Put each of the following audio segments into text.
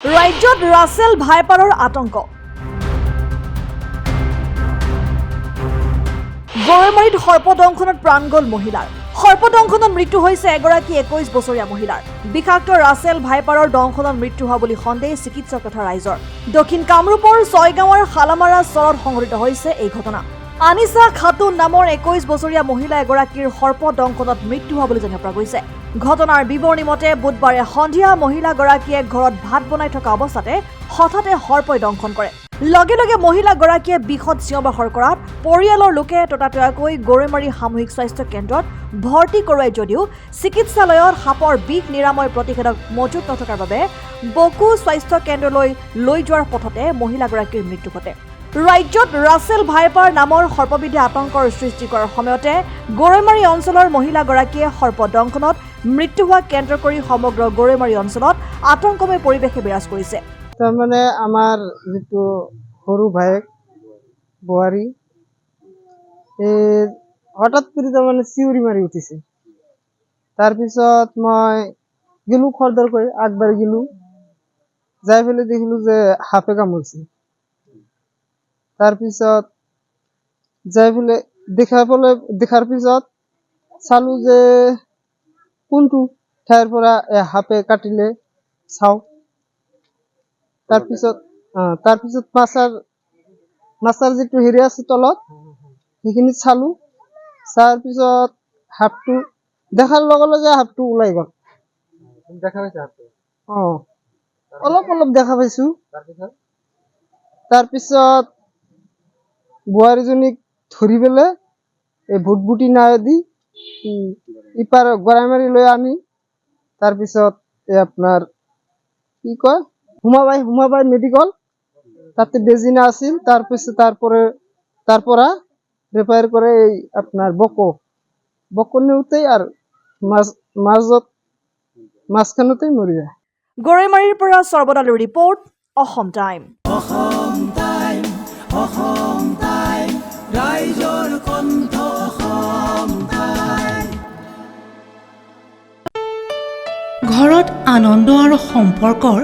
ৰাজ্যত ৰাছেল ভাইপাৰৰ আতংক গৰৈমাৰীত সৰ্পদংশনত প্ৰাণ গ'ল মহিলাৰ সৰ্পদংশনত মৃত্যু হৈছে এগৰাকী 21 বছৰীয়া মহিলাৰ বিষাক্ত ৰাছেল ভাইপাৰৰ দংশনত মৃত্যু হোৱা বুলি সন্দেহ চিকিৎসক তথা ৰাইজৰ দক্ষিণ কামৰূপৰ ছয়গাঁৱৰ শালামাৰা চৰত সংঘটিত হৈছে এই ঘটনা আনিছা খাতুন নামৰ 21 বছৰীয়া মহিলা এগৰাকীৰ সৰ্পদংশনত মৃত্যু হোৱা বুলি জানিব পৰা গৈছে ঘটনাৰ বিৱৰণী মতে বুধবাৰে সন্ধিয়া মহিলাগৰাকীয়ে ঘৰত ভাত বনাই থকা অৱস্থাতে হঠাতে সৰ্পই দংশন কৰে লগে লগে মহিলাগৰাকীয়ে বিষত চিঞৰ-বাখৰ কৰাত পৰিয়ালৰ লোকে ততাতৈয়াকৈ গৰৈমাৰী সামূহিক স্বাস্থ্য কেন্দ্ৰত ভৰ্তি কৰোৱাই যদিও চিকিৎসালয়ত সাপৰ বিষ নিৰাময় প্ৰতিষেধক মজুত নথকাৰ বাবে বকু স্বাস্থ্য কেন্দ্ৰলৈ লৈ যোৱাৰ পথতে মহিলাগৰাকীৰ মৃত্যু ঘটে ৰাজ্যত ৰাছেল ভাইপাৰ নামৰ সৰ্পবিধে আতংকৰ সৃষ্টি কৰাৰ সময়তে গৰৈমাৰী অঞ্চলৰ মহিলাগৰাকীয়ে সৰ্পদংশনত মৃত্যু হোৱা কেন্দ্ৰ কৰি সমগ্ৰ গৰৈমাৰী অঞ্চলত আতংকময় পৰিৱেশে বিৰাজ কৰিছে তাৰমানে আমাৰ যিটো সৰু ভাইক বোৱাৰী হঠাৎ কৰি তাৰমানে চিঞৰি মাৰি উঠিছে তাৰপিছত মই গেলো খৰদৰকৈ আগবাঢ়ি গেলো যাই পেলাই দেখিলো যে সাপে কামুৰিছে তাৰপিছত যাই পেলাই দেখাৰ পিছত চালো যে কোনটো ঠাইৰ পৰা সাপে কাটিলে চাও তাৰপিছত মাছাৰ যিটো হেৰি আছে তলত সেইখিনি চালো চাৰ পিছত সাপটো দেখাৰ লগে লগে সাপটো ওলাই গ'ল দেখা পাইছে সাপটো অলপ দেখা পাইছো তাৰপিছত বোৱাৰীজনীক ধৰি পেলাই এই ভুটভুটি নাৱেদি ইপাৰ গৰাইমাৰী লৈ আনি তাৰপিছত আপোনাৰ কি কয় হুমাবাই মেডিকেল তাতে বেজিনা আছিল তাৰপিছত তাৰ পৰা ৰেফাৰ কৰে এই আপনাৰ বকো নেওতেই আৰ মাঝখানতেই মৰি যায় গৰৈমাৰীৰ পৰা সৰ্বদালুৰ ৰিপৰ্ট অসম টাইম ৰাইজৰ কণ্ঠ অসম টাইম ঘৰত আনন্দ আৰু সম্পৰ্কৰ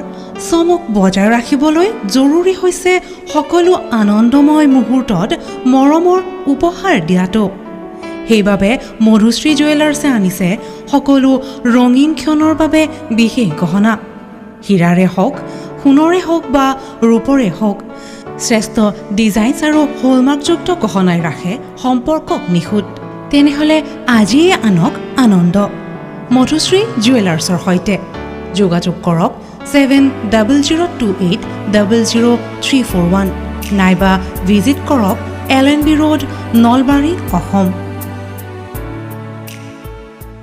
চমক বজাই ৰাখিবলৈ জৰুৰী হৈছে সকলো আনন্দময় মুহূৰ্তত মৰমৰ উপহাৰ দিয়াটো সেইবাবে মধুশ্ৰী জুৱেলাৰ্ছে আনিছে সকলো ৰঙীন ক্ষণৰ বাবে বিশেষ গহনা হীৰাৰে হওক সোণৰে হওক বা ৰূপৰে হওক শ্ৰেষ্ঠ ডিজাইনছ আৰু হলমাৰ্কযুক্ত গহনাই ৰাখে সম্পৰ্কক নিখুঁত তেনেহ'লে আজিয়ে আনক আনন্দ মধুশ্ৰী জুৱেলাৰ্ছৰ সৈতে যোগাযোগ কৰক 7028000341 নাইবা ভিজিট কৰক LNB ৰোড নলবাৰী অসম